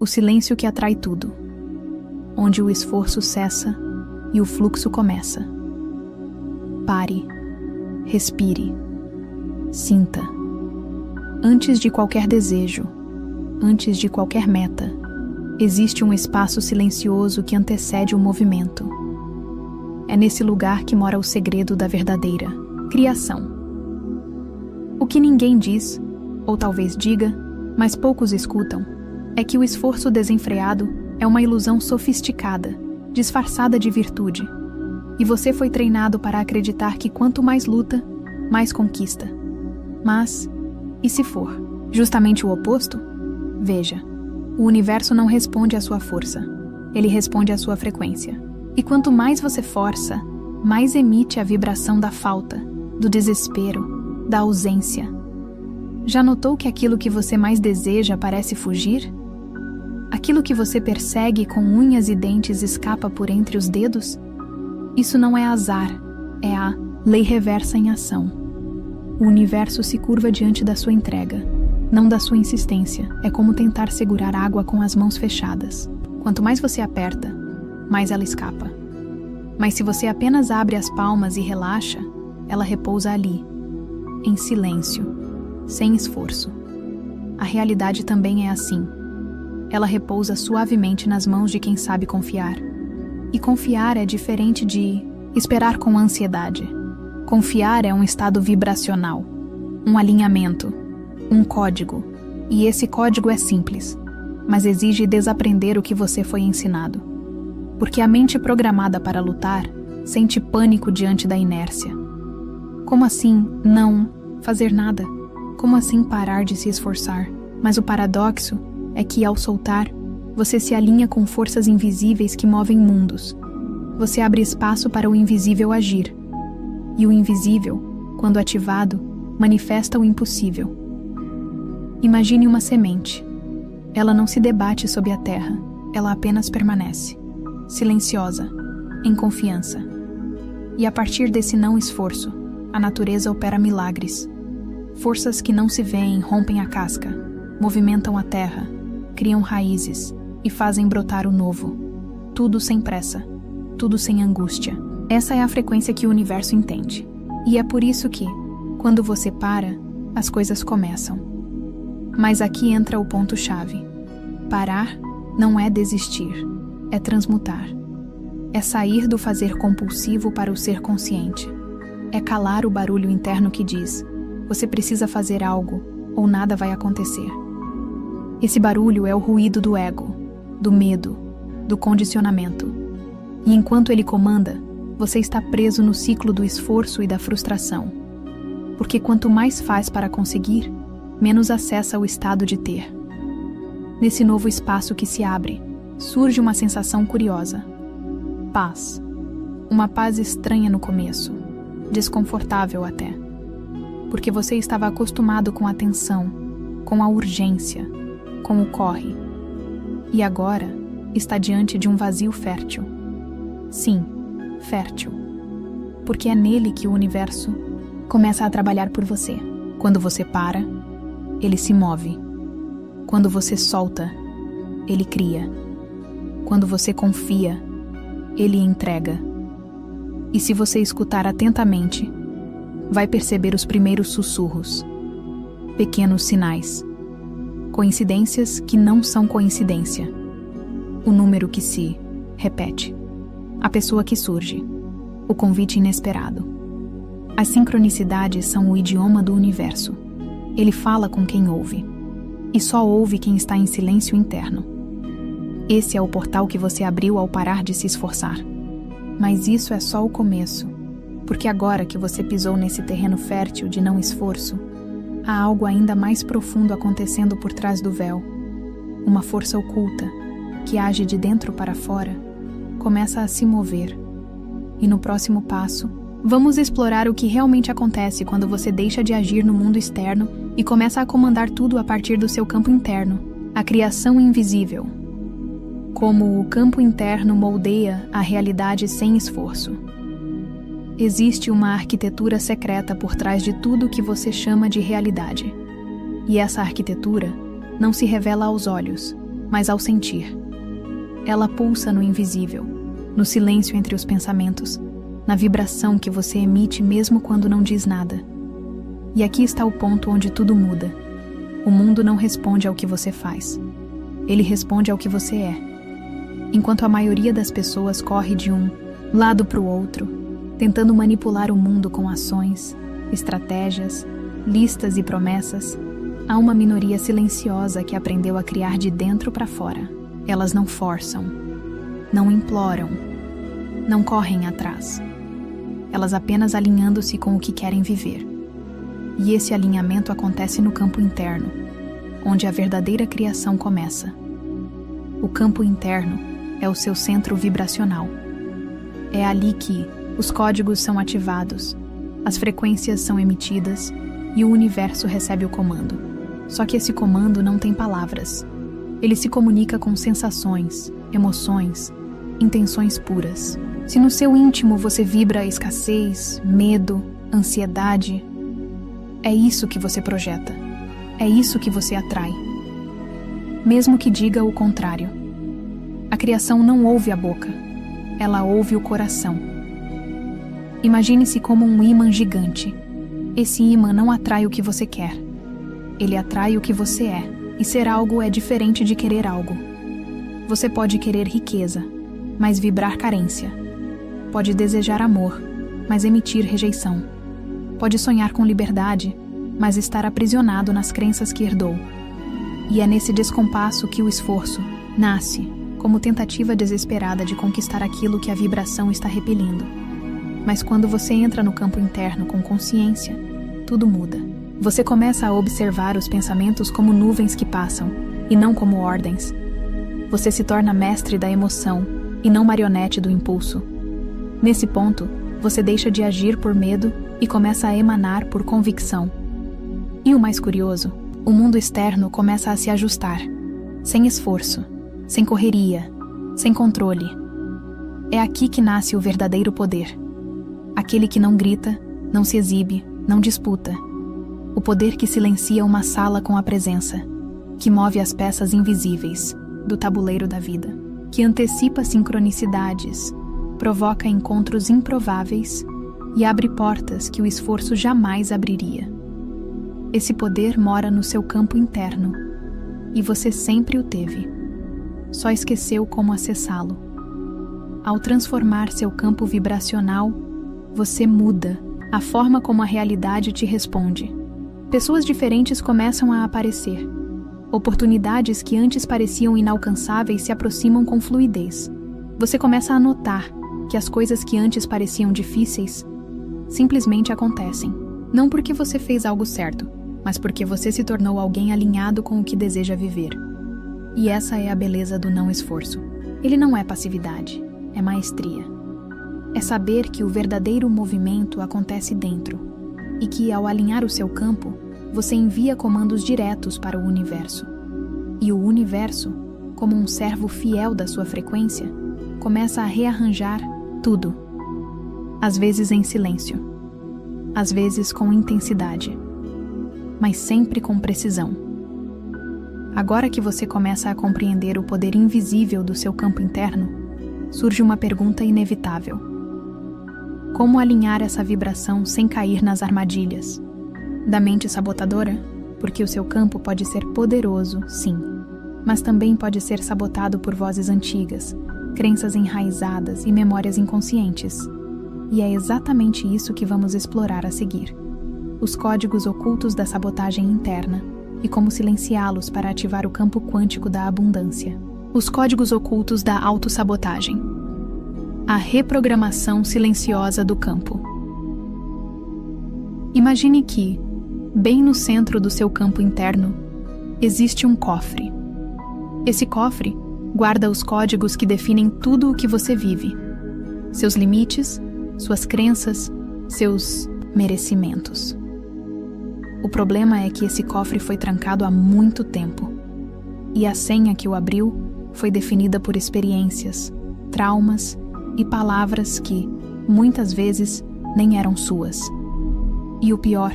o silêncio que atrai tudo, onde o esforço cessa e o fluxo começa. Pare, respire, sinta. Antes de qualquer desejo, antes de qualquer meta, existe um espaço silencioso que antecede o movimento. É nesse lugar que mora o segredo da verdadeira criação. O que ninguém diz, ou talvez diga, mas poucos escutam, é que o esforço desenfreado é uma ilusão sofisticada, disfarçada de virtude, e você foi treinado para acreditar que quanto mais luta, mais conquista. Mas, e se for justamente o oposto? Veja, o universo não responde à sua força, ele responde à sua frequência. E quanto mais você força, mais emite a vibração da falta, do desespero, da ausência. Já notou que aquilo que você mais deseja parece fugir? Aquilo que você persegue com unhas e dentes escapa por entre os dedos? Isso não é azar, é a lei reversa em ação. O universo se curva diante da sua entrega, não da sua insistência. É como tentar segurar água com as mãos fechadas. Quanto mais você aperta, mais ela escapa. Mas se você apenas abre as palmas e relaxa, ela repousa ali, em silêncio, sem esforço. A realidade também é assim. Ela repousa suavemente nas mãos de quem sabe confiar. E confiar é diferente de esperar com ansiedade. Confiar é um estado vibracional, um alinhamento, um código. E esse código é simples, mas exige desaprender o que você foi ensinado. Porque a mente programada para lutar sente pânico diante da inércia. Como assim não fazer nada? Como assim parar de se esforçar? Mas o paradoxo é que, ao soltar, você se alinha com forças invisíveis que movem mundos. Você abre espaço para o invisível agir. E o invisível, quando ativado, manifesta o impossível. Imagine uma semente. Ela não se debate sob a terra, ela apenas permanece, silenciosa, em confiança. E a partir desse não esforço, a natureza opera milagres. Forças que não se veem rompem a casca, movimentam a terra, criam raízes e fazem brotar o novo. Tudo sem pressa, tudo sem angústia. Essa é a frequência que o universo entende. E é por isso que, quando você para, as coisas começam. Mas aqui entra o ponto-chave. Parar não é desistir, é transmutar. É sair do fazer compulsivo para o ser consciente. É calar o barulho interno que diz: você precisa fazer algo, ou nada vai acontecer. Esse barulho é o ruído do ego, do medo, do condicionamento. E enquanto ele comanda, você está preso no ciclo do esforço e da frustração. Porque quanto mais faz para conseguir, menos acessa o estado de ter. Nesse novo espaço que se abre, surge uma sensação curiosa. Paz. Uma paz estranha no começo, desconfortável até. Porque você estava acostumado com a tensão, com a urgência, com o corre. E agora está diante de um vazio fértil. Sim, fértil. Porque é nele que o universo começa a trabalhar por você. Quando você para, ele se move. Quando você solta, ele cria. Quando você confia, ele entrega. E se você escutar atentamente, vai perceber os primeiros sussurros, pequenos sinais, coincidências que não são coincidência, o número que se repete, a pessoa que surge, o convite inesperado. As sincronicidades são o idioma do universo. Ele fala com quem ouve, e só ouve quem está em silêncio interno. Esse é o portal que você abriu ao parar de se esforçar. Mas isso é só o começo, porque agora que você pisou nesse terreno fértil de não esforço, há algo ainda mais profundo acontecendo por trás do véu. Uma força oculta, que age de dentro para fora, começa a se mover. E no próximo passo, vamos explorar o que realmente acontece quando você deixa de agir no mundo externo e começa a comandar tudo a partir do seu campo interno, a criação invisível. Como o campo interno moldeia a realidade sem esforço. Existe uma arquitetura secreta por trás de tudo que você chama de realidade. E essa arquitetura não se revela aos olhos, mas ao sentir. Ela pulsa no invisível, no silêncio entre os pensamentos, na vibração que você emite mesmo quando não diz nada. E aqui está o ponto onde tudo muda. O mundo não responde ao que você faz. Ele responde ao que você é. Enquanto a maioria das pessoas corre de um lado para o outro, tentando manipular o mundo com ações, estratégias, listas e promessas, há uma minoria silenciosa que aprendeu a criar de dentro para fora. Elas não forçam, não imploram, não correm atrás. Elas apenas alinhando-se com o que querem viver. E esse alinhamento acontece no campo interno, onde a verdadeira criação começa. O campo interno é o seu centro vibracional. É ali que os códigos são ativados, as frequências são emitidas e o universo recebe o comando. Só que esse comando não tem palavras. Ele se comunica com sensações, emoções, intenções puras. Se no seu íntimo você vibra escassez, medo, ansiedade, é isso que você projeta. É isso que você atrai. Mesmo que diga o contrário. A criação não ouve a boca, ela ouve o coração. Imagine-se como um ímã gigante. Esse ímã não atrai o que você quer. Ele atrai o que você é. E ser algo é diferente de querer algo. Você pode querer riqueza, mas vibrar carência. Pode desejar amor, mas emitir rejeição. Pode sonhar com liberdade, mas estar aprisionado nas crenças que herdou. E é nesse descompasso que o esforço nasce, como tentativa desesperada de conquistar aquilo que a vibração está repelindo. Mas quando você entra no campo interno com consciência, tudo muda. Você começa a observar os pensamentos como nuvens que passam, e não como ordens. Você se torna mestre da emoção, e não marionete do impulso. Nesse ponto, você deixa de agir por medo e começa a emanar por convicção. E o mais curioso, o mundo externo começa a se ajustar, sem esforço, sem correria, sem controle. É aqui que nasce o verdadeiro poder. Aquele que não grita, não se exibe, não disputa. O poder que silencia uma sala com a presença, que move as peças invisíveis do tabuleiro da vida, que antecipa sincronicidades, provoca encontros improváveis e abre portas que o esforço jamais abriria. Esse poder mora no seu campo interno, e você sempre o teve. Só esqueceu como acessá-lo. Ao transformar seu campo vibracional, você muda a forma como a realidade te responde. Pessoas diferentes começam a aparecer. Oportunidades que antes pareciam inalcançáveis se aproximam com fluidez. Você começa a notar que as coisas que antes pareciam difíceis simplesmente acontecem. Não porque você fez algo certo, mas porque você se tornou alguém alinhado com o que deseja viver. E essa é a beleza do não esforço. Ele não é passividade, é maestria. É saber que o verdadeiro movimento acontece dentro, e que, ao alinhar o seu campo, você envia comandos diretos para o universo. E o universo, como um servo fiel da sua frequência, começa a rearranjar tudo. Às vezes em silêncio, às vezes com intensidade, mas sempre com precisão. Agora que você começa a compreender o poder invisível do seu campo interno, surge uma pergunta inevitável. Como alinhar essa vibração sem cair nas armadilhas da mente sabotadora? Porque o seu campo pode ser poderoso, sim, mas também pode ser sabotado por vozes antigas, crenças enraizadas e memórias inconscientes. E é exatamente isso que vamos explorar a seguir. Os códigos ocultos da sabotagem interna e como silenciá-los para ativar o campo quântico da abundância. Os códigos ocultos da autossabotagem. A reprogramação silenciosa do campo. Imagine que, bem no centro do seu campo interno, existe um cofre. Esse cofre guarda os códigos que definem tudo o que você vive. Seus limites, suas crenças, seus merecimentos. O problema é que esse cofre foi trancado há muito tempo. E a senha que o abriu foi definida por experiências, traumas e palavras que, muitas vezes, nem eram suas. E o pior,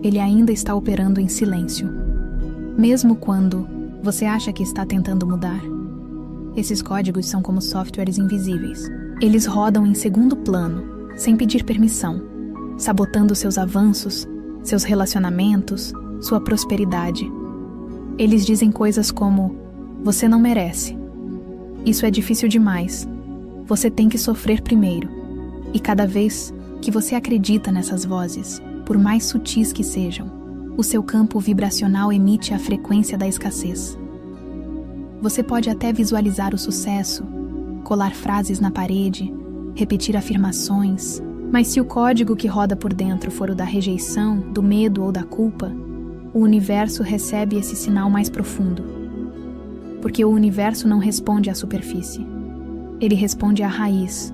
ele ainda está operando em silêncio. Mesmo quando, Você acha que está tentando mudar? Esses códigos são como softwares invisíveis. Eles rodam em segundo plano, sem pedir permissão, sabotando seus avanços, seus relacionamentos, sua prosperidade. Eles dizem coisas como: você não merece. Isso é difícil demais. Você tem que sofrer primeiro. E cada vez que você acredita nessas vozes, por mais sutis que sejam, o seu campo vibracional emite a frequência da escassez. Você pode até visualizar o sucesso, colar frases na parede, repetir afirmações, mas se o código que roda por dentro for o da rejeição, do medo ou da culpa, o universo recebe esse sinal mais profundo. Porque o universo não responde à superfície. Ele responde à raiz.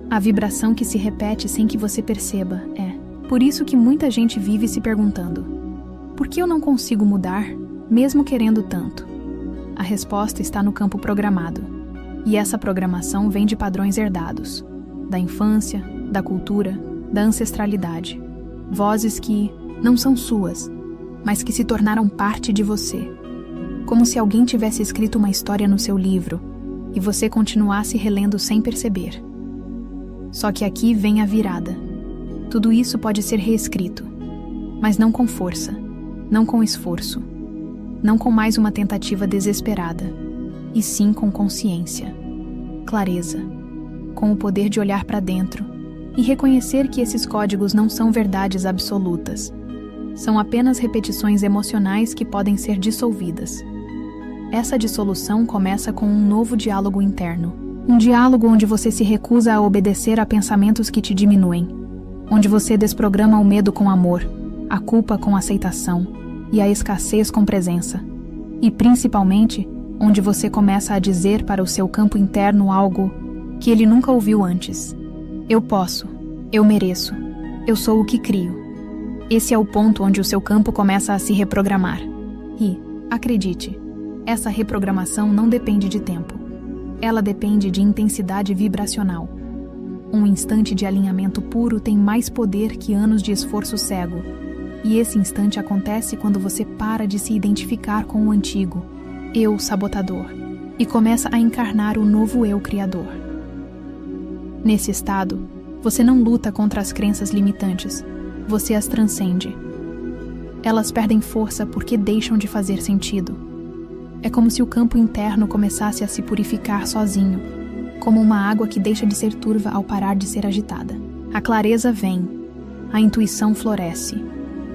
A vibração que se repete sem que você perceba é. Por isso que muita gente vive se perguntando: por que eu não consigo mudar, mesmo querendo tanto? A resposta está no campo programado. E essa programação vem de padrões herdados, da infância, da cultura, da ancestralidade. Vozes que não são suas, mas que se tornaram parte de você. Como se alguém tivesse escrito uma história no seu livro e você continuasse relendo sem perceber. Só que aqui vem a virada. Tudo isso pode ser reescrito, mas não com força, não com esforço, não com mais uma tentativa desesperada, e sim com consciência, clareza, com o poder de olhar para dentro e reconhecer que esses códigos não são verdades absolutas, são apenas repetições emocionais que podem ser dissolvidas. Essa dissolução começa com um novo diálogo interno, um diálogo onde você se recusa a obedecer a pensamentos que te diminuem, onde você desprograma o medo com amor, a culpa com aceitação e a escassez com presença. E principalmente, onde você começa a dizer para o seu campo interno algo que ele nunca ouviu antes. Eu posso, eu mereço, eu sou o que crio. Esse é o ponto onde o seu campo começa a se reprogramar. E, acredite, essa reprogramação não depende de tempo. Ela depende de intensidade vibracional. Um instante de alinhamento puro tem mais poder que anos de esforço cego. E esse instante acontece quando você para de se identificar com o antigo eu sabotador e começa a encarnar o novo eu criador. Nesse estado, você não luta contra as crenças limitantes, você as transcende. Elas perdem força porque deixam de fazer sentido. É como se o campo interno começasse a se purificar sozinho, como uma água que deixa de ser turva ao parar de ser agitada. A clareza vem, a intuição floresce,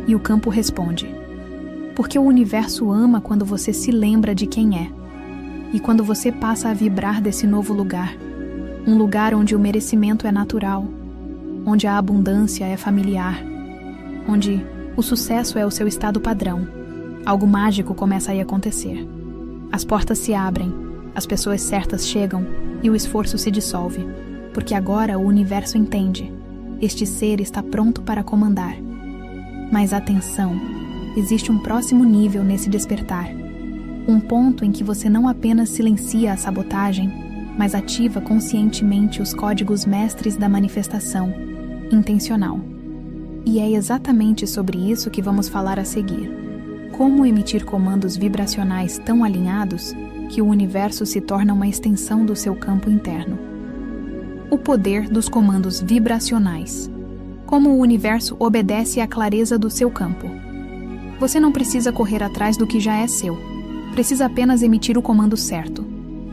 e o campo responde. Porque o universo ama quando você se lembra de quem é, e quando você passa a vibrar desse novo lugar, um lugar onde o merecimento é natural, onde a abundância é familiar, onde o sucesso é o seu estado padrão, algo mágico começa a acontecer. As portas se abrem, as pessoas certas chegam e o esforço se dissolve, porque agora o universo entende. Este ser está pronto para comandar. Mas atenção, existe um próximo nível nesse despertar. Um ponto em que você não apenas silencia a sabotagem, mas ativa conscientemente os códigos mestres da manifestação, intencional. E é exatamente sobre isso que vamos falar a seguir. Como emitir comandos vibracionais tão alinhados que o universo se torna uma extensão do seu campo interno. O poder dos comandos vibracionais. Como o universo obedece à clareza do seu campo. Você não precisa correr atrás do que já é seu. Precisa apenas emitir o comando certo.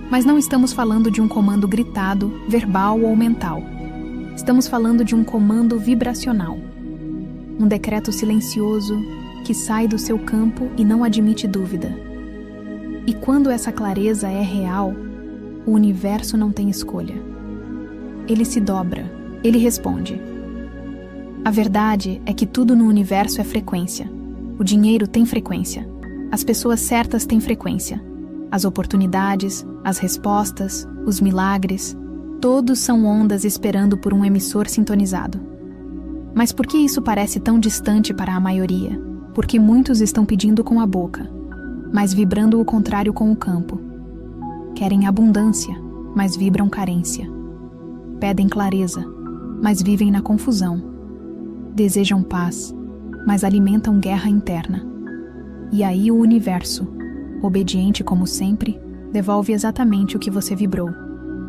Mas não estamos falando de um comando gritado, verbal ou mental. Estamos falando de um comando vibracional. Um decreto silencioso que sai do seu campo e não admite dúvida. E quando essa clareza é real, o universo não tem escolha. Ele se dobra, ele responde. A verdade é que tudo no universo é frequência. O dinheiro tem frequência. As pessoas certas têm frequência. As oportunidades, as respostas, os milagres, todos são ondas esperando por um emissor sintonizado. Mas por que isso parece tão distante para a maioria? Porque muitos estão pedindo com a boca, mas vibrando o contrário com o campo. Querem abundância, mas vibram carência. Pedem clareza, mas vivem na confusão. Desejam paz, mas alimentam guerra interna. E aí o universo, obediente como sempre, devolve exatamente o que você vibrou,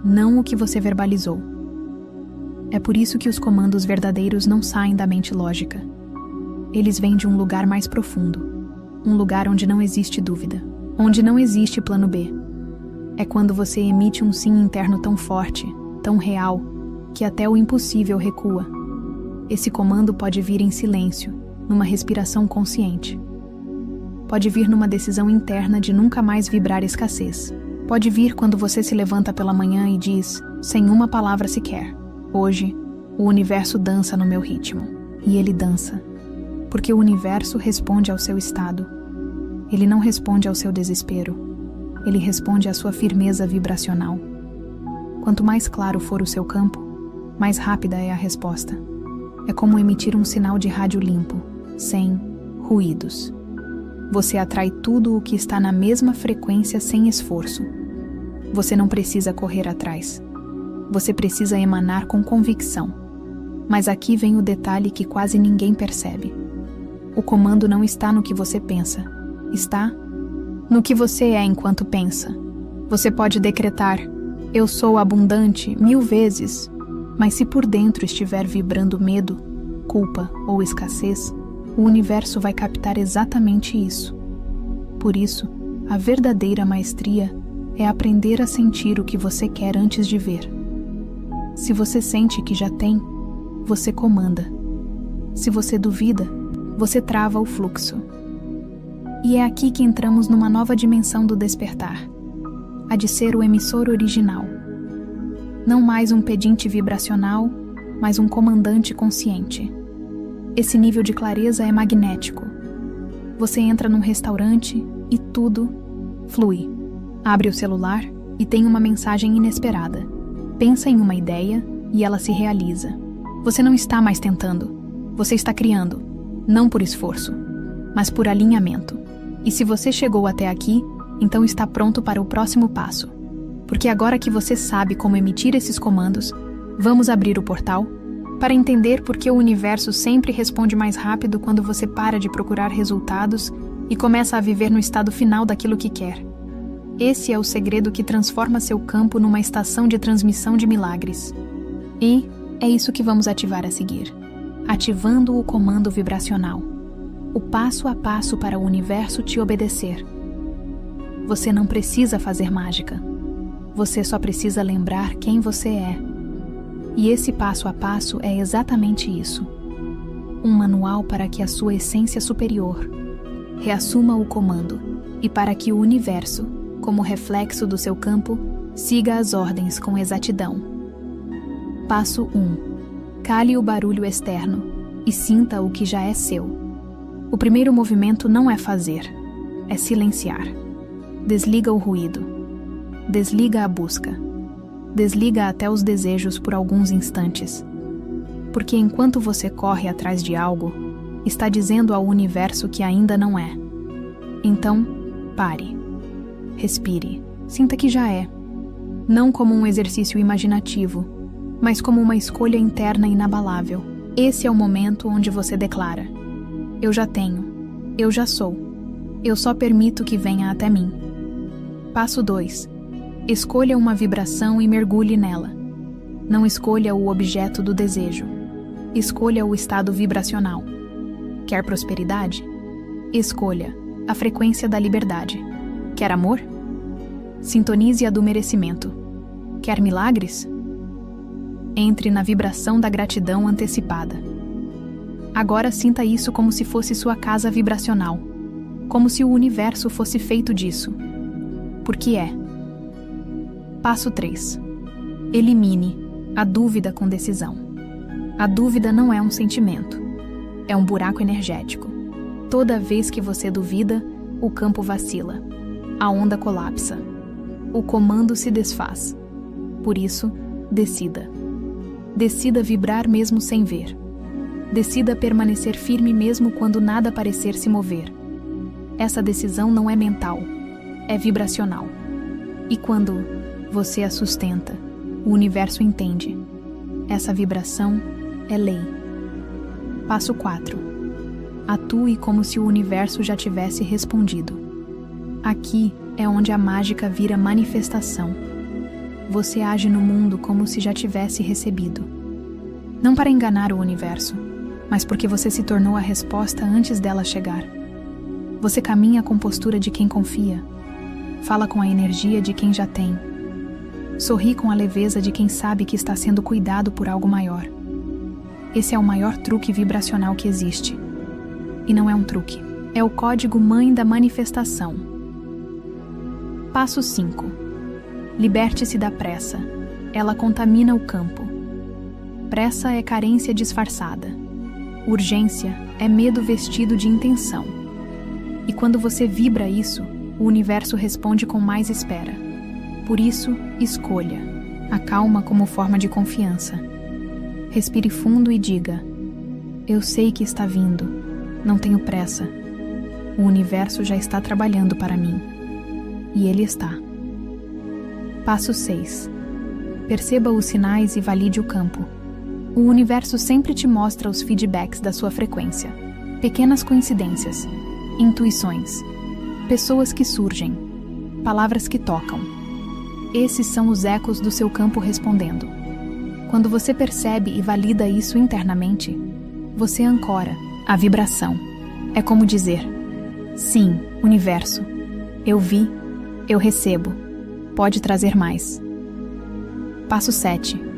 não o que você verbalizou. É por isso que os comandos verdadeiros não saem da mente lógica. Eles vêm de um lugar mais profundo, um lugar onde não existe dúvida, onde não existe plano B. É quando você emite um sim interno tão forte, tão real, que até o impossível recua. Esse comando pode vir em silêncio, numa respiração consciente. Pode vir numa decisão interna de nunca mais vibrar escassez. Pode vir quando você se levanta pela manhã e diz, sem uma palavra sequer, hoje, o universo dança no meu ritmo. E ele dança, porque o universo responde ao seu estado. Ele não responde ao seu desespero. Ele responde à sua firmeza vibracional. Quanto mais claro for o seu campo, mais rápida é a resposta. É como emitir um sinal de rádio limpo, sem ruídos. Você atrai tudo o que está na mesma frequência sem esforço. Você não precisa correr atrás. Você precisa emanar com convicção. Mas aqui vem o detalhe que quase ninguém percebe. O comando não está no que você pensa. Está no que você é enquanto pensa. Você pode decretar, eu sou abundante 1000 vezes, mas se por dentro estiver vibrando medo, culpa ou escassez, o universo vai captar exatamente isso. Por isso, a verdadeira maestria é aprender a sentir o que você quer antes de ver. Se você sente que já tem, você comanda. Se você duvida, você trava o fluxo. E é aqui que entramos numa nova dimensão do despertar, a de ser o emissor original. Não mais um pedinte vibracional, mas um comandante consciente. Esse nível de clareza é magnético. Você entra num restaurante e tudo flui. Abre o celular e tem uma mensagem inesperada. Pensa em uma ideia e ela se realiza. Você não está mais tentando. Você está criando, não por esforço, mas por alinhamento. E se você chegou até aqui, então está pronto para o próximo passo. Porque agora que você sabe como emitir esses comandos, vamos abrir o portal para entender por que o universo sempre responde mais rápido quando você para de procurar resultados e começa a viver no estado final daquilo que quer. Esse é o segredo que transforma seu campo numa estação de transmissão de milagres. E é isso que vamos ativar a seguir. Ativando o comando vibracional. O passo a passo para o universo te obedecer. Você não precisa fazer mágica. Você só precisa lembrar quem você é. E esse passo a passo é exatamente isso. Um manual para que a sua essência superior reassuma o comando e para que o universo, como reflexo do seu campo, siga as ordens com exatidão. Passo 1. Cale o barulho externo e sinta o que já é seu. O primeiro movimento não é fazer, é silenciar. Desliga o ruído. Desliga a busca. Desliga até os desejos por alguns instantes. Porque enquanto você corre atrás de algo, está dizendo ao universo que ainda não é. Então, pare. Respire. Sinta que já é. Não como um exercício imaginativo, mas como uma escolha interna inabalável. Esse é o momento onde você declara: eu já tenho. Eu já sou. Eu só permito que venha até mim. Passo 2. Escolha uma vibração e mergulhe nela. Não escolha o objeto do desejo. Escolha o estado vibracional. Quer prosperidade? Escolha a frequência da liberdade. Quer amor? Sintonize a do merecimento. Quer milagres? Entre na vibração da gratidão antecipada. Agora sinta isso como se fosse sua casa vibracional, como se o universo fosse feito disso. Porque é. Passo 3. Elimine a dúvida com decisão. A dúvida não é um sentimento, é um buraco energético. Toda vez que você duvida, o campo vacila, a onda colapsa, o comando se desfaz. Por isso, decida. Decida vibrar mesmo sem ver. Decida permanecer firme mesmo quando nada parecer se mover. Essa decisão não é mental, é vibracional. E quando você a sustenta, o universo entende. Essa vibração é lei. Passo 4. Atue como se o universo já tivesse respondido. Aqui é onde a mágica vira manifestação. Você age no mundo como se já tivesse recebido. Não para enganar o universo, mas porque você se tornou a resposta antes dela chegar. Você caminha com postura de quem confia. Fala com a energia de quem já tem. Sorri com a leveza de quem sabe que está sendo cuidado por algo maior. Esse é o maior truque vibracional que existe. E não é um truque. É o código mãe da manifestação. Passo 5. Liberte-se da pressa. Ela contamina o campo. Pressa é carência disfarçada. Urgência é medo vestido de intenção. E quando você vibra isso, o universo responde com mais espera. Por isso, escolha. A calma como forma de confiança. Respire fundo e diga: eu sei que está vindo. Não tenho pressa. O universo já está trabalhando para mim. E ele está. Passo 6. Perceba os sinais e valide o campo. O universo sempre te mostra os feedbacks da sua frequência. Pequenas coincidências, intuições, pessoas que surgem, palavras que tocam. Esses são os ecos do seu campo respondendo. Quando você percebe e valida isso internamente, você ancora a vibração. É como dizer: sim, universo, eu vi, eu recebo, pode trazer mais. Passo 7.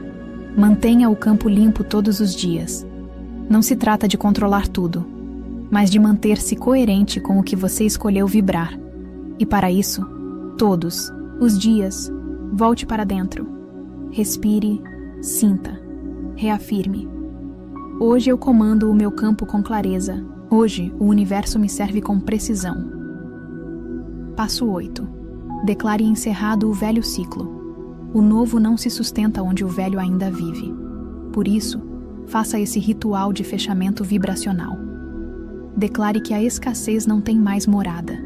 Mantenha o campo limpo todos os dias. Não se trata de controlar tudo, mas de manter-se coerente com o que você escolheu vibrar. E para isso, todos os dias, volte para dentro. Respire, sinta, reafirme. Hoje eu comando o meu campo com clareza. Hoje o universo me serve com precisão. Passo 8. Declare encerrado o velho ciclo. O novo não se sustenta onde o velho ainda vive. Por isso, faça esse ritual de fechamento vibracional. Declare que a escassez não tem mais morada.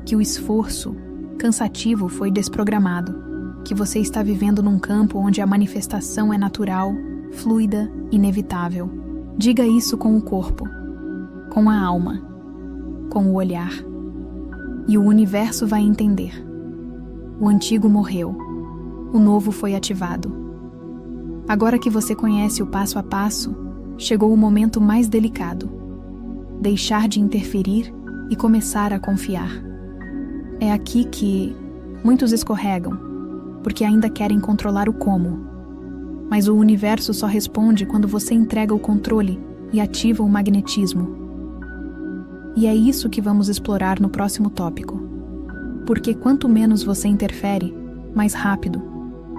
Que o esforço cansativo foi desprogramado. Que você está vivendo num campo onde a manifestação é natural, fluida, inevitável. Diga isso com o corpo, com a alma, com o olhar. E o universo vai entender. O antigo morreu. O novo foi ativado. Agora que você conhece o passo a passo, chegou o momento mais delicado. Deixar de interferir e começar a confiar. É aqui que muitos escorregam, porque ainda querem controlar o como. Mas o universo só responde quando você entrega o controle e ativa o magnetismo. E é isso que vamos explorar no próximo tópico. Porque quanto menos você interfere, mais rápido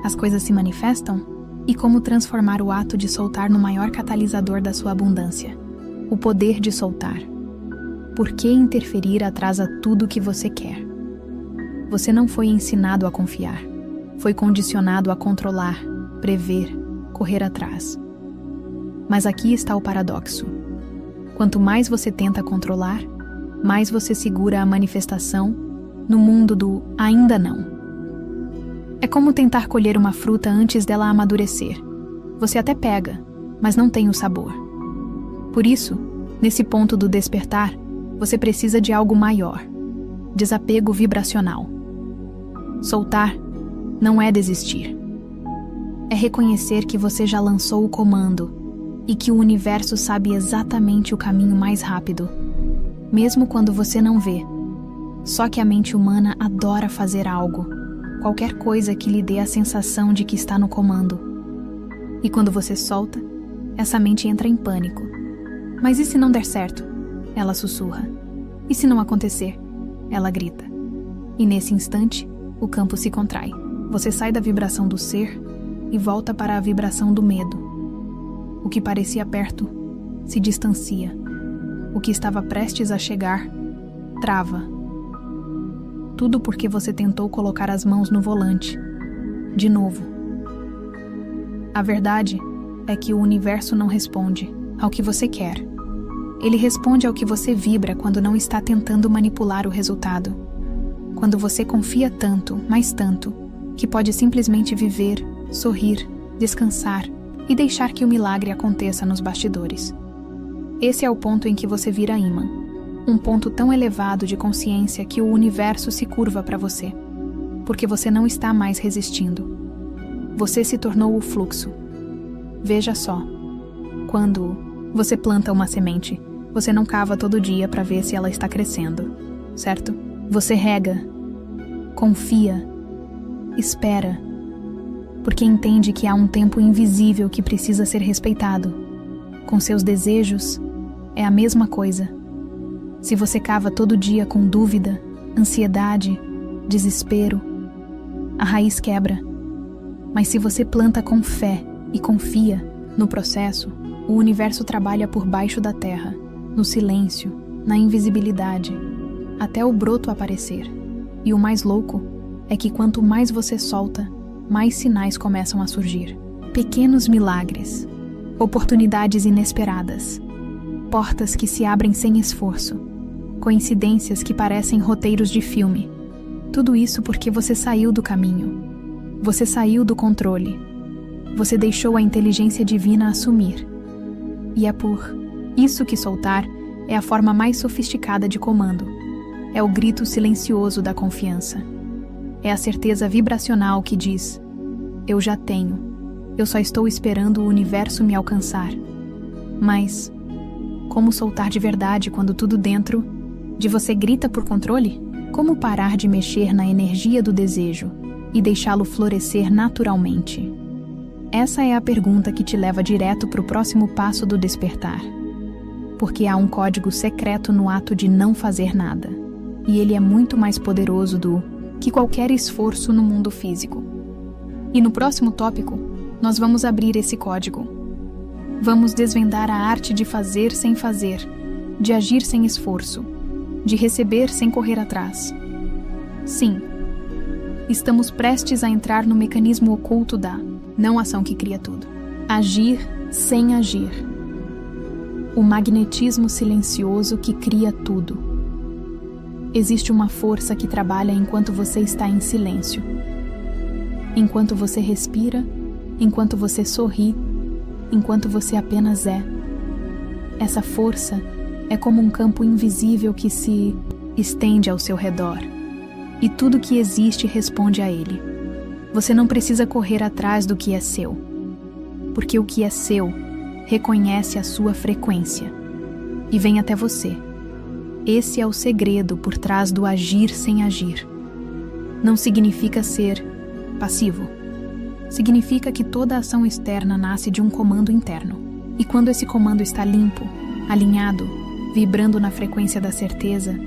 as coisas se manifestam, e como transformar o ato de soltar no maior catalisador da sua abundância. O poder de soltar. Por que interferir atrasa tudo o que você quer? Você não foi ensinado a confiar. Foi condicionado a controlar, prever, correr atrás. Mas aqui está o paradoxo. Quanto mais você tenta controlar, mais você segura a manifestação no mundo do ainda não. É como tentar colher uma fruta antes dela amadurecer. Você até pega, mas não tem o sabor. Por isso, nesse ponto do despertar, você precisa de algo maior. Desapego vibracional. Soltar não é desistir. É reconhecer que você já lançou o comando e que o universo sabe exatamente o caminho mais rápido, mesmo quando você não vê. Só que a mente humana adora fazer algo. Qualquer coisa que lhe dê a sensação de que está no comando. E quando você solta, essa mente entra em pânico. Mas e se não der certo? Ela sussurra. E se não acontecer? Ela grita. E nesse instante, o campo se contrai. Você sai da vibração do ser e volta para a vibração do medo. O que parecia perto se distancia. O que estava prestes a chegar trava. Tudo porque você tentou colocar as mãos no volante. De novo. A verdade é que o universo não responde ao que você quer. Ele responde ao que você vibra quando não está tentando manipular o resultado. Quando você confia tanto, mais tanto, que pode simplesmente viver, sorrir, descansar e deixar que o milagre aconteça nos bastidores. Esse é o ponto em que você vira imã. Um ponto tão elevado de consciência que o universo se curva para você, porque você não está mais resistindo. Você se tornou o fluxo. Veja só, quando você planta uma semente, você não cava todo dia para ver se ela está crescendo, certo? Você rega, confia, espera, porque entende que há um tempo invisível que precisa ser respeitado. Com seus desejos, é a mesma coisa. Se você cava todo dia com dúvida, ansiedade, desespero, a raiz quebra. Mas se você planta com fé e confia no processo, o universo trabalha por baixo da terra, no silêncio, na invisibilidade, até o broto aparecer. E o mais louco é que quanto mais você solta, mais sinais começam a surgir. Pequenos milagres, oportunidades inesperadas, portas que se abrem sem esforço, coincidências que parecem roteiros de filme. Tudo isso porque você saiu do caminho. Você saiu do controle. Você deixou a inteligência divina assumir. E é por isso que soltar é a forma mais sofisticada de comando. É o grito silencioso da confiança. É a certeza vibracional que diz: eu já tenho. Eu só estou esperando o universo me alcançar. Mas como soltar de verdade quando tudo dentro de você grita por controle? Como parar de mexer na energia do desejo e deixá-lo florescer naturalmente? Essa é a pergunta que te leva direto para o próximo passo do despertar. Porque há um código secreto no ato de não fazer nada. E ele é muito mais poderoso do que qualquer esforço no mundo físico. E no próximo tópico, nós vamos abrir esse código. Vamos desvendar a arte de fazer sem fazer, de agir sem esforço, de receber sem correr atrás. Sim, estamos prestes a entrar no mecanismo oculto da não ação que cria tudo. Agir sem agir. O magnetismo silencioso que cria tudo. Existe uma força que trabalha enquanto você está em silêncio. Enquanto você respira, enquanto você sorri, enquanto você apenas é. Essa força é como um campo invisível que se estende ao seu redor. E tudo que existe responde a ele. Você não precisa correr atrás do que é seu, porque o que é seu reconhece a sua frequência e vem até você. Esse é o segredo por trás do agir sem agir. Não significa ser passivo. Significa que toda ação externa nasce de um comando interno. E quando esse comando está limpo, alinhado, vibrando na frequência da certeza,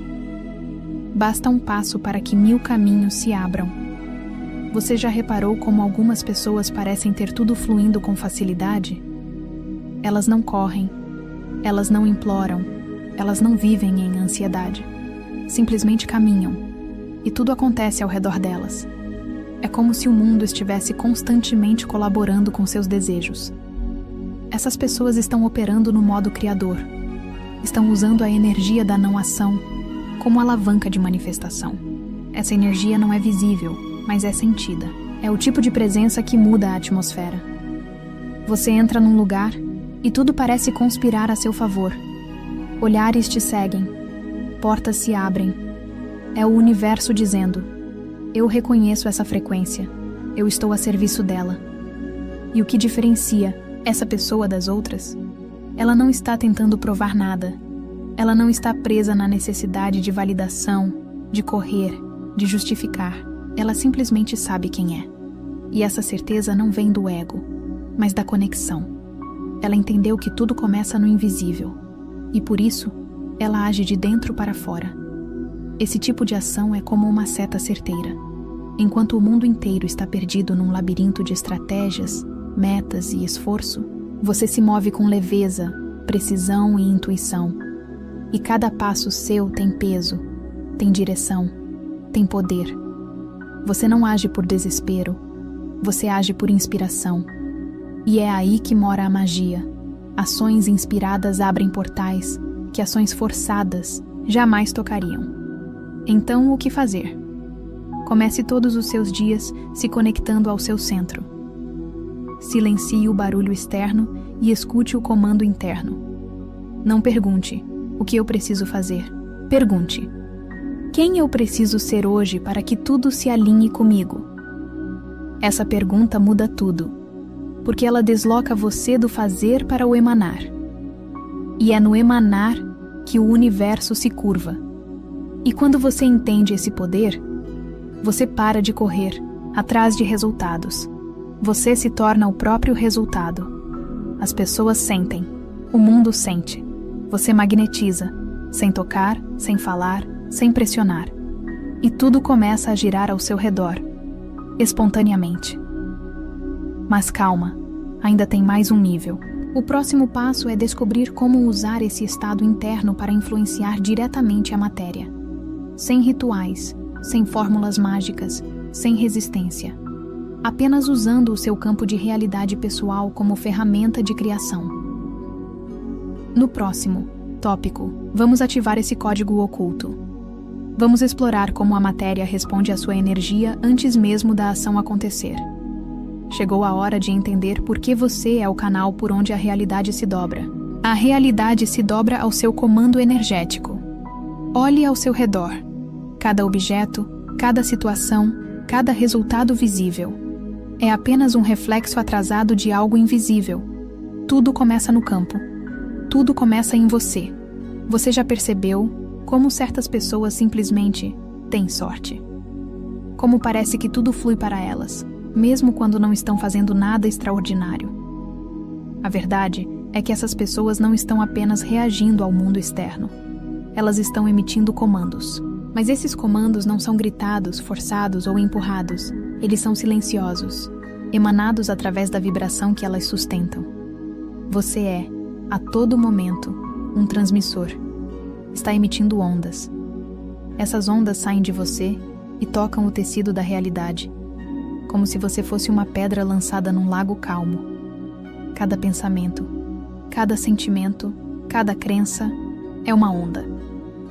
basta um passo para que 1000 caminhos se abram. Você já reparou como algumas pessoas parecem ter tudo fluindo com facilidade? Elas não correm, elas não imploram, elas não vivem em ansiedade. Simplesmente caminham, e tudo acontece ao redor delas. É como se o mundo estivesse constantemente colaborando com seus desejos. Essas pessoas estão operando no modo criador. Estão usando a energia da não-ação como alavanca de manifestação. Essa energia não é visível, mas é sentida. É o tipo de presença que muda a atmosfera. Você entra num lugar e tudo parece conspirar a seu favor. Olhares te seguem, portas se abrem. É o universo dizendo: eu reconheço essa frequência, eu estou a serviço dela. E o que diferencia essa pessoa das outras? Ela não está tentando provar nada. Ela não está presa na necessidade de validação, de correr, de justificar. Ela simplesmente sabe quem é. E essa certeza não vem do ego, mas da conexão. Ela entendeu que tudo começa no invisível. E por isso, ela age de dentro para fora. Esse tipo de ação é como uma seta certeira. Enquanto o mundo inteiro está perdido num labirinto de estratégias, metas e esforço, você se move com leveza, precisão e intuição. E cada passo seu tem peso, tem direção, tem poder. Você não age por desespero, você age por inspiração. E é aí que mora a magia. Ações inspiradas abrem portais que ações forçadas jamais tocariam. Então, o que fazer? Comece todos os seus dias se conectando ao seu centro. Silencie o barulho externo e escute o comando interno. Não pergunte: o que eu preciso fazer? Pergunte: quem eu preciso ser hoje para que tudo se alinhe comigo? Essa pergunta muda tudo, porque ela desloca você do fazer para o emanar. E é no emanar que o universo se curva. E quando você entende esse poder, você para de correr atrás de resultados. Você se torna o próprio resultado. As pessoas sentem, o mundo sente. Você magnetiza, sem tocar, sem falar, sem pressionar. E tudo começa a girar ao seu redor, espontaneamente. Mas calma, ainda tem mais um nível. O próximo passo é descobrir como usar esse estado interno para influenciar diretamente a matéria. Sem rituais, sem fórmulas mágicas, sem resistência. Apenas usando o seu campo de realidade pessoal como ferramenta de criação. No próximo tópico, vamos ativar esse código oculto. Vamos explorar como a matéria responde à sua energia antes mesmo da ação acontecer. Chegou a hora de entender por que você é o canal por onde a realidade se dobra. A realidade se dobra ao seu comando energético. Olhe ao seu redor. Cada objeto, cada situação, cada resultado visível é apenas um reflexo atrasado de algo invisível. Tudo começa no campo. Tudo começa em você. Você já percebeu como certas pessoas simplesmente têm sorte? Como parece que tudo flui para elas, mesmo quando não estão fazendo nada extraordinário. A verdade é que essas pessoas não estão apenas reagindo ao mundo externo. Elas estão emitindo comandos. Mas esses comandos não são gritados, forçados ou empurrados. Eles são silenciosos, emanados através da vibração que elas sustentam. Você é, a todo momento, um transmissor. Está emitindo ondas. Essas ondas saem de você e tocam o tecido da realidade, como se você fosse uma pedra lançada num lago calmo. Cada pensamento, cada sentimento, cada crença é uma onda.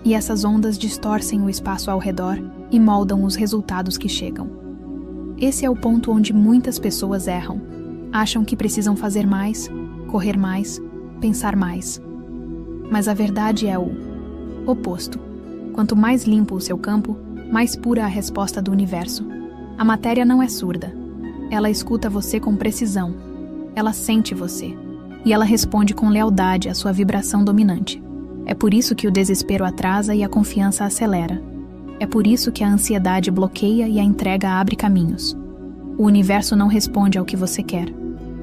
E essas ondas distorcem o espaço ao redor e moldam os resultados que chegam. Esse é o ponto onde muitas pessoas erram. Acham que precisam fazer mais, correr mais, pensar mais. Mas a verdade é o oposto. Quanto mais limpo o seu campo, mais pura a resposta do universo. A matéria não é surda. Ela escuta você com precisão. Ela sente você. E ela responde com lealdade à sua vibração dominante. É por isso que o desespero atrasa e a confiança acelera. É por isso que a ansiedade bloqueia e a entrega abre caminhos. O universo não responde ao que você quer.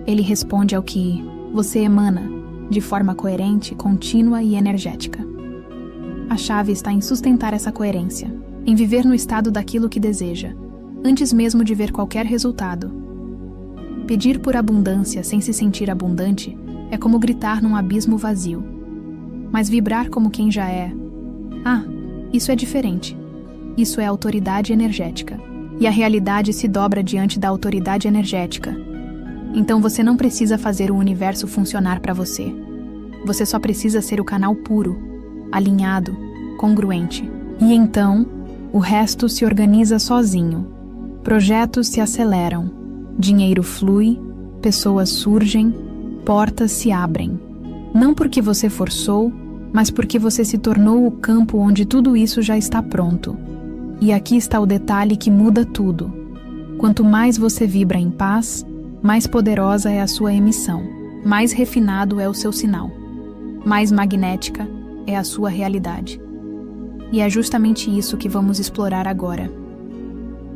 Ele responde ao que você emana, de forma coerente, contínua e energética. A chave está em sustentar essa coerência, em viver no estado daquilo que deseja, antes mesmo de ver qualquer resultado. Pedir por abundância sem se sentir abundante é como gritar num abismo vazio. Mas vibrar como quem já é... isso é diferente. Isso é autoridade energética. E a realidade se dobra diante da autoridade energética. Então você não precisa fazer o universo funcionar para você. Você só precisa ser o canal puro, alinhado, congruente. E então, o resto se organiza sozinho. Projetos se aceleram. Dinheiro flui, pessoas surgem, portas se abrem. Não porque você forçou, mas porque você se tornou o campo onde tudo isso já está pronto. E aqui está o detalhe que muda tudo. Quanto mais você vibra em paz, mais poderosa é a sua emissão, mais refinado é o seu sinal, mais magnética é a sua realidade. E é justamente isso que vamos explorar agora.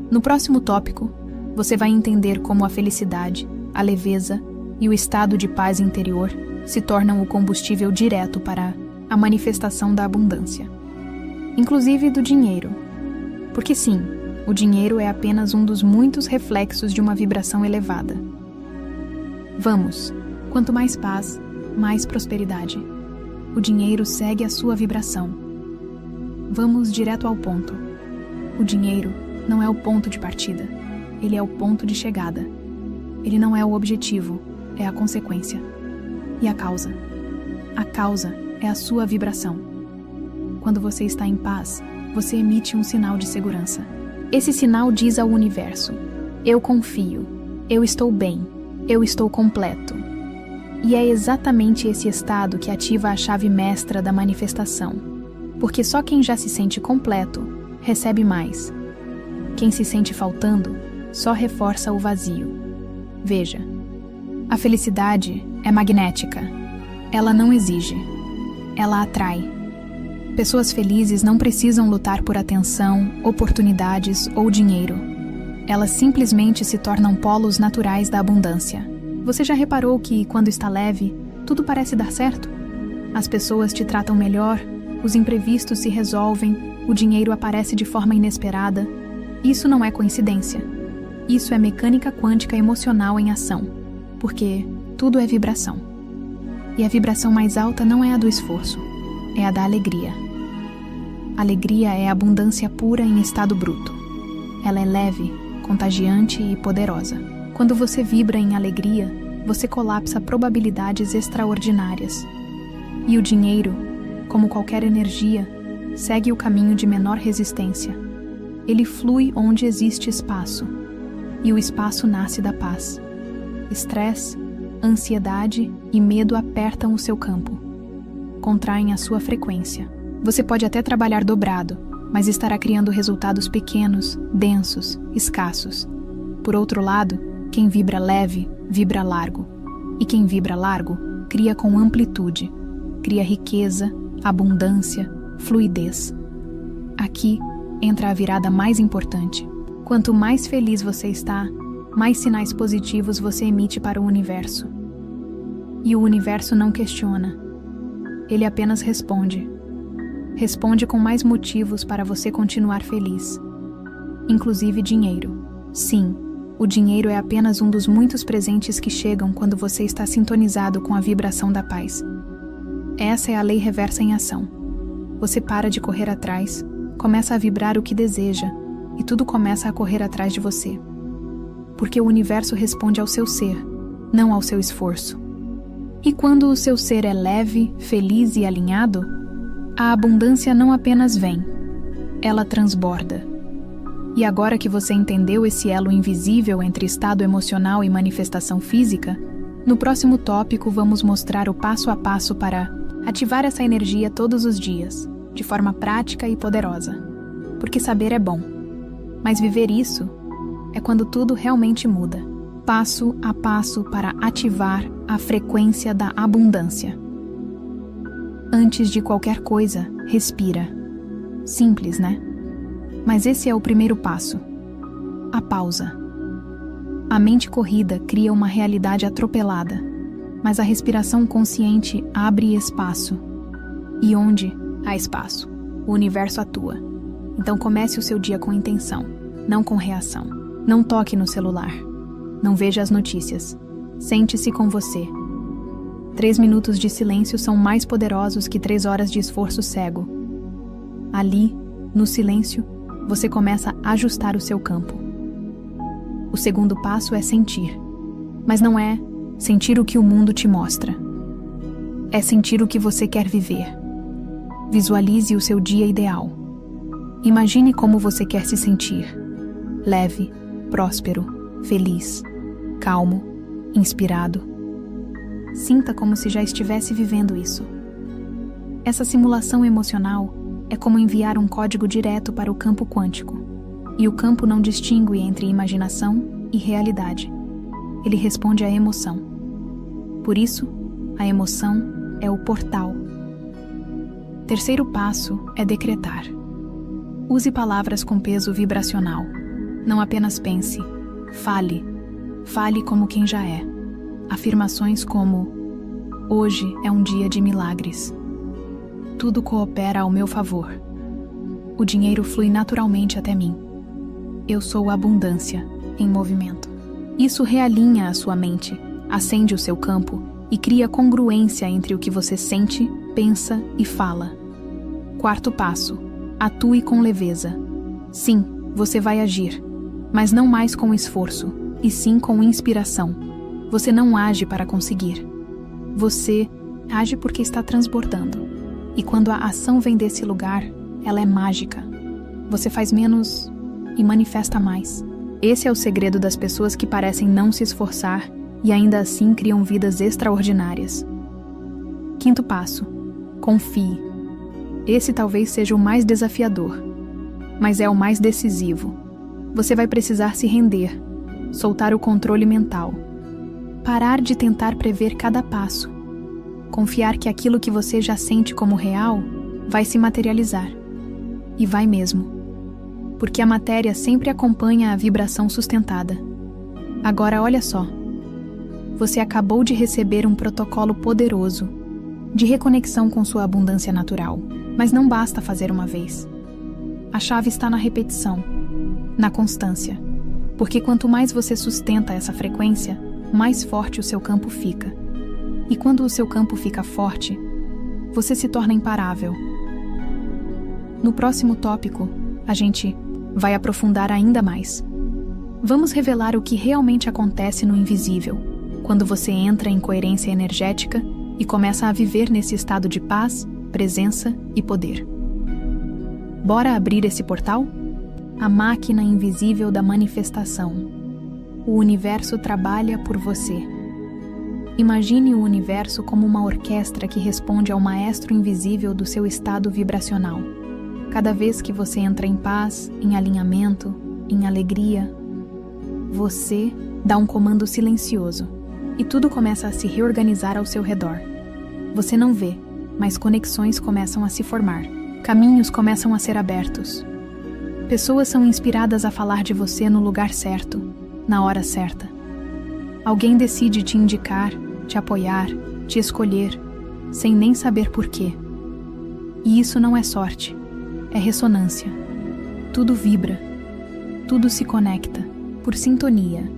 No próximo tópico, você vai entender como a felicidade, a leveza e o estado de paz interior se tornam o combustível direto para a manifestação da abundância, inclusive do dinheiro. Porque sim, o dinheiro é apenas um dos muitos reflexos de uma vibração elevada. Vamos, quanto mais paz, mais prosperidade. O dinheiro segue a sua vibração. Vamos direto ao ponto. O dinheiro não é o ponto de partida, ele é o ponto de chegada. Ele não é o objetivo, é a consequência. E a causa? A causa é a sua vibração. Quando você está em paz, você emite um sinal de segurança. Esse sinal diz ao universo: eu confio, eu estou bem, eu estou completo. E é exatamente esse estado que ativa a chave mestra da manifestação. Porque só quem já se sente completo recebe mais. Quem se sente faltando só reforça o vazio. Veja, a felicidade é magnética. Ela não exige, ela atrai. Pessoas felizes não precisam lutar por atenção, oportunidades ou dinheiro. Elas simplesmente se tornam polos naturais da abundância. Você já reparou que, quando está leve, tudo parece dar certo? As pessoas te tratam melhor, os imprevistos se resolvem, o dinheiro aparece de forma inesperada. Isso não é coincidência. Isso é mecânica quântica emocional em ação, porque tudo é vibração. E a vibração mais alta não é a do esforço, é a da alegria. Alegria é abundância pura em estado bruto. Ela é leve, contagiante e poderosa. Quando você vibra em alegria, você colapsa probabilidades extraordinárias. E o dinheiro, como qualquer energia, segue o caminho de menor resistência. Ele flui onde existe espaço, e o espaço nasce da paz. Estresse, ansiedade e medo apertam o seu campo, contraem a sua frequência. Você pode até trabalhar dobrado, mas estará criando resultados pequenos, densos, escassos. Por outro lado, quem vibra leve, vibra largo. E quem vibra largo, cria com amplitude. Cria riqueza, abundância, fluidez. Aqui entra a virada mais importante. Quanto mais feliz você está, mais sinais positivos você emite para o universo. E o universo não questiona. Ele apenas responde. Responde com mais motivos para você continuar feliz. Inclusive dinheiro. Sim, o dinheiro é apenas um dos muitos presentes que chegam quando você está sintonizado com a vibração da paz. Essa é a lei reversa em ação. Você para de correr atrás, começa a vibrar o que deseja, e tudo começa a correr atrás de você. Porque o universo responde ao seu ser, não ao seu esforço. E quando o seu ser é leve, feliz e alinhado, a abundância não apenas vem, ela transborda. E agora que você entendeu esse elo invisível entre estado emocional e manifestação física, no próximo tópico vamos mostrar o passo a passo para ativar essa energia todos os dias, de forma prática e poderosa. Porque saber é bom, mas viver isso é quando tudo realmente muda. Passo a passo para ativar a frequência da abundância. Antes de qualquer coisa, respira. Simples, né? Mas esse é o primeiro passo. A pausa. A mente corrida cria uma realidade atropelada, mas a respiração consciente abre espaço. E onde há espaço, o universo atua. Então comece o seu dia com intenção, não com reação. Não toque no celular. Não veja as notícias. Sente-se com você. 3 minutos de silêncio são mais poderosos que 3 horas de esforço cego. Ali, no silêncio, você começa a ajustar o seu campo. O segundo passo é sentir. Mas não é sentir o que o mundo te mostra. É sentir o que você quer viver. Visualize o seu dia ideal. Imagine como você quer se sentir. Leve, próspero, feliz, calmo, inspirado. Sinta como se já estivesse vivendo isso. Essa simulação emocional é como enviar um código direto para o campo quântico. E o campo não distingue entre imaginação e realidade. Ele responde à emoção. Por isso, a emoção é o portal. Terceiro passo é decretar. Use palavras com peso vibracional. Não apenas pense, fale. Fale como quem já é. Afirmações como: hoje é um dia de milagres. Tudo coopera ao meu favor. O dinheiro flui naturalmente até mim. Eu sou abundância em movimento. Isso realinha a sua mente, acende o seu campo e cria congruência entre o que você sente, pensa e fala. Quarto passo: atue com leveza. Sim, você vai agir, mas não mais com esforço, e sim com inspiração. Você não age para conseguir. Você age porque está transbordando. E quando a ação vem desse lugar, ela é mágica. Você faz menos e manifesta mais. Esse é o segredo das pessoas que parecem não se esforçar e ainda assim criam vidas extraordinárias. Quinto passo: confie. Esse talvez seja o mais desafiador, mas é o mais decisivo. Você vai precisar se render, soltar o controle mental, parar de tentar prever cada passo, confiar que aquilo que você já sente como real vai se materializar. E vai mesmo, porque a matéria sempre acompanha a vibração sustentada. Agora olha só, você acabou de receber um protocolo poderoso de reconexão com sua abundância natural, mas não basta fazer uma vez. A chave está na repetição, na constância, porque quanto mais você sustenta essa frequência, mais forte o seu campo fica. E quando o seu campo fica forte, você se torna imparável. No próximo tópico, a gente vai aprofundar ainda mais. Vamos revelar o que realmente acontece no invisível, quando você entra em coerência energética e começa a viver nesse estado de paz, presença e poder. Bora abrir esse portal? A máquina invisível da manifestação. O universo trabalha por você. Imagine o universo como uma orquestra que responde ao maestro invisível do seu estado vibracional. Cada vez que você entra em paz, em alinhamento, em alegria, você dá um comando silencioso e tudo começa a se reorganizar ao seu redor. Você não vê, mas conexões começam a se formar. Caminhos começam a ser abertos. Pessoas são inspiradas a falar de você no lugar certo, na hora certa. Alguém decide te indicar, te apoiar, te escolher, sem nem saber por quê. E isso não é sorte, é ressonância. Tudo vibra, tudo se conecta, por sintonia.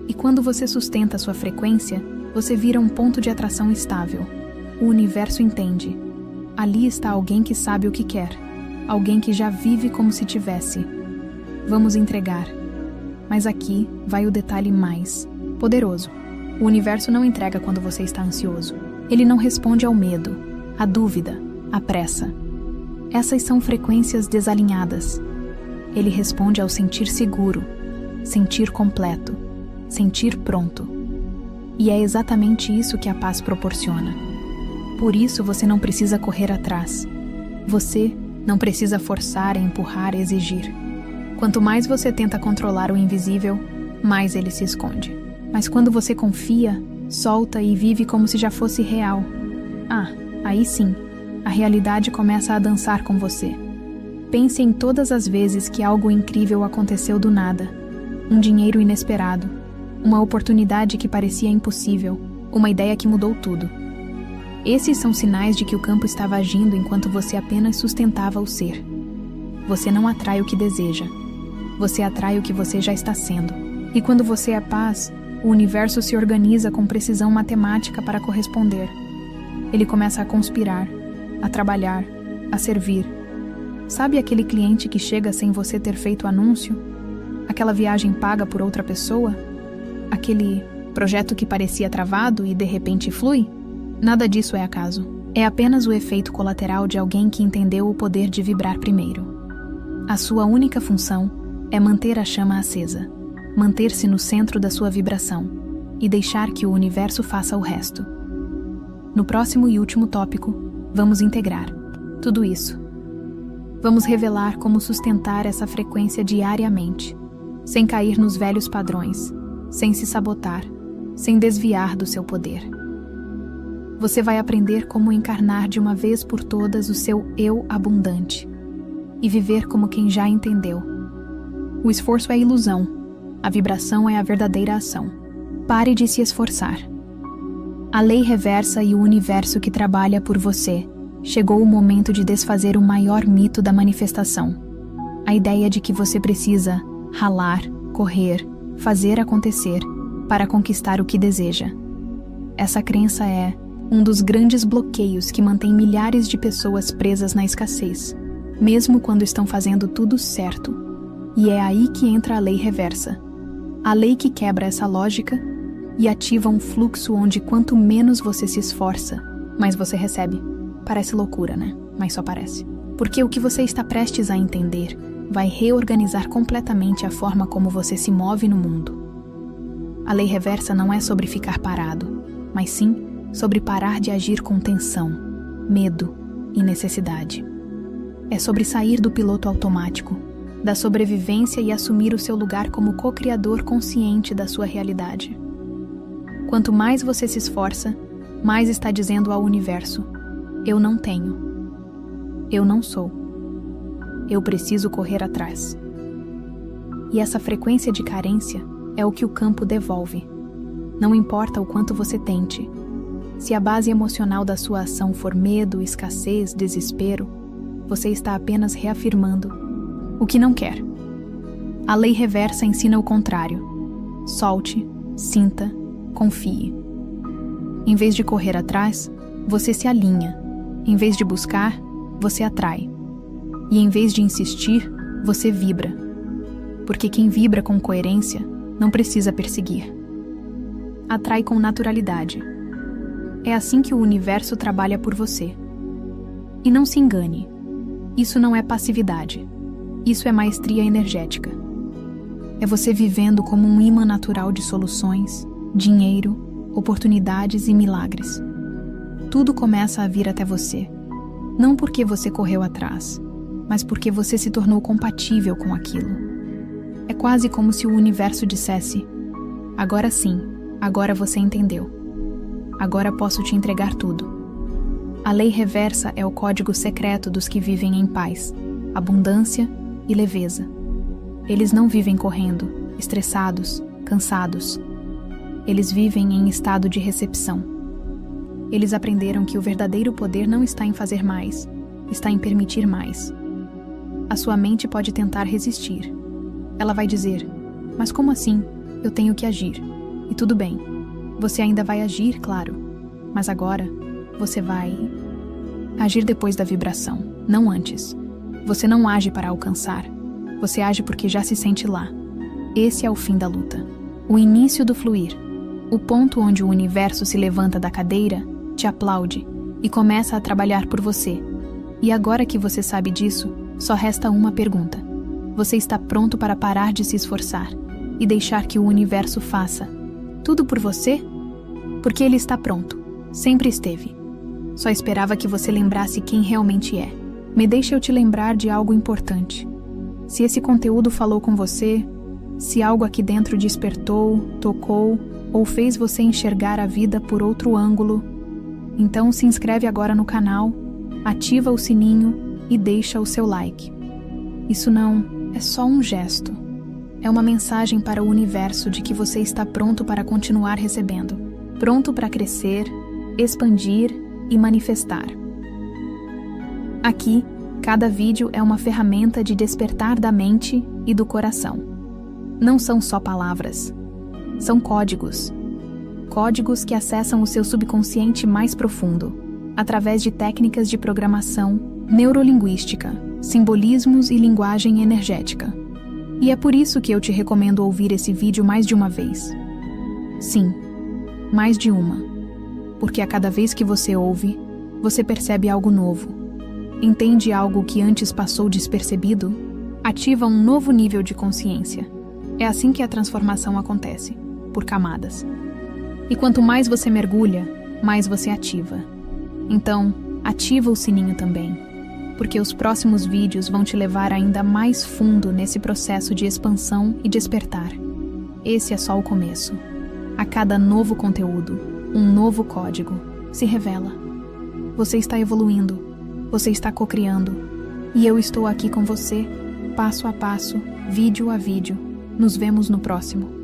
E quando você sustenta sua frequência, você vira um ponto de atração estável. O universo entende. Ali está alguém que sabe o que quer. Alguém que já vive como se tivesse. Vamos entregar. Mas aqui vai o detalhe mais poderoso. O universo não entrega quando você está ansioso. Ele não responde ao medo, à dúvida, à pressa. Essas são frequências desalinhadas. Ele responde ao sentir seguro, sentir completo, sentir pronto. E é exatamente isso que a paz proporciona. Por isso você não precisa correr atrás. Você não precisa forçar, empurrar, exigir. Quanto mais você tenta controlar o invisível, mais ele se esconde. Mas quando você confia, solta e vive como se já fosse real, aí sim, a realidade começa a dançar com você. Pense em todas as vezes que algo incrível aconteceu do nada. Um dinheiro inesperado, uma oportunidade que parecia impossível, uma ideia que mudou tudo. Esses são sinais de que o campo estava agindo enquanto você apenas sustentava o ser. Você não atrai o que deseja. Você atrai o que você já está sendo. E quando você é paz, o universo se organiza com precisão matemática para corresponder. Ele começa a conspirar, a trabalhar, a servir. Sabe aquele cliente que chega sem você ter feito anúncio? Aquela viagem paga por outra pessoa? Aquele projeto que parecia travado e de repente flui? Nada disso é acaso. É apenas o efeito colateral de alguém que entendeu o poder de vibrar primeiro. A sua única função é manter a chama acesa, manter-se no centro da sua vibração e deixar que o universo faça o resto. No próximo e último tópico, vamos integrar tudo isso. Vamos revelar como sustentar essa frequência diariamente, sem cair nos velhos padrões, sem se sabotar, sem desviar do seu poder. Você vai aprender como encarnar de uma vez por todas o seu eu abundante e viver como quem já entendeu. O esforço é ilusão, a vibração é a verdadeira ação. Pare de se esforçar. A lei reversa e o universo que trabalha por você. Chegou o momento de desfazer o maior mito da manifestação. A ideia de que você precisa ralar, correr, fazer acontecer para conquistar o que deseja. Essa crença é um dos grandes bloqueios que mantém milhares de pessoas presas na escassez, mesmo quando estão fazendo tudo certo. E é aí que entra a lei reversa. A lei que quebra essa lógica e ativa um fluxo onde quanto menos você se esforça, mais você recebe. Parece loucura, né? Mas só parece. Porque o que você está prestes a entender vai reorganizar completamente a forma como você se move no mundo. A lei reversa não é sobre ficar parado, mas sim sobre parar de agir com tensão, medo e necessidade. É sobre sair do piloto automático, da sobrevivência e assumir o seu lugar como co-criador consciente da sua realidade. Quanto mais você se esforça, mais está dizendo ao universo: eu não tenho. Eu não sou. Eu preciso correr atrás. E essa frequência de carência é o que o campo devolve. Não importa o quanto você tente. Se a base emocional da sua ação for medo, escassez, desespero, você está apenas reafirmando o que não quer. A lei reversa ensina o contrário. Solte, sinta, confie. Em vez de correr atrás, você se alinha. Em vez de buscar, você atrai. E em vez de insistir, você vibra. Porque quem vibra com coerência não precisa perseguir. Atrai com naturalidade. É assim que o universo trabalha por você. E não se engane. Isso não é passividade. Isso é maestria energética. É você vivendo como um imã natural de soluções, dinheiro, oportunidades e milagres. Tudo começa a vir até você. Não porque você correu atrás, mas porque você se tornou compatível com aquilo. É quase como se o universo dissesse: agora sim, agora você entendeu. Agora posso te entregar tudo. A lei reversa é o código secreto dos que vivem em paz, abundância e leveza. Eles não vivem correndo, estressados, cansados. Eles vivem em estado de recepção. Eles aprenderam que o verdadeiro poder não está em fazer mais, está em permitir mais. A sua mente pode tentar resistir. Ela vai dizer: mas como assim? Eu tenho que agir. E tudo bem. Você ainda vai agir, claro. Mas agora, você vai agir depois da vibração, não antes. Você não age para alcançar. Você age porque já se sente lá. Esse é o fim da luta. O início do fluir. O ponto onde o universo se levanta da cadeira, te aplaude e começa a trabalhar por você. E agora que você sabe disso, só resta uma pergunta. Você está pronto para parar de se esforçar e deixar que o universo faça tudo por você? Porque ele está pronto. Sempre esteve. Só esperava que você lembrasse quem realmente é. Me deixa eu te lembrar de algo importante. Se esse conteúdo falou com você, se algo aqui dentro despertou, tocou ou fez você enxergar a vida por outro ângulo, então se inscreve agora no canal, ativa o sininho e deixa o seu like. Isso não é só um gesto. É uma mensagem para o universo de que você está pronto para continuar recebendo, pronto para crescer, expandir e manifestar. Aqui, cada vídeo é uma ferramenta de despertar da mente e do coração. Não são só palavras, são códigos. Códigos que acessam o seu subconsciente mais profundo, através de técnicas de programação, neurolinguística, simbolismos e linguagem energética. E é por isso que eu te recomendo ouvir esse vídeo mais de uma vez. Sim, mais de uma. Porque a cada vez que você ouve, você percebe algo novo. Entende algo que antes passou despercebido? Ativa um novo nível de consciência. É assim que a transformação acontece, por camadas. E quanto mais você mergulha, mais você ativa. Então, ativa o sininho também. Porque os próximos vídeos vão te levar ainda mais fundo nesse processo de expansão e despertar. Esse é só o começo. A cada novo conteúdo, um novo código se revela. Você está evoluindo, você está cocriando, e eu estou aqui com você, passo a passo, vídeo a vídeo. Nos vemos no próximo.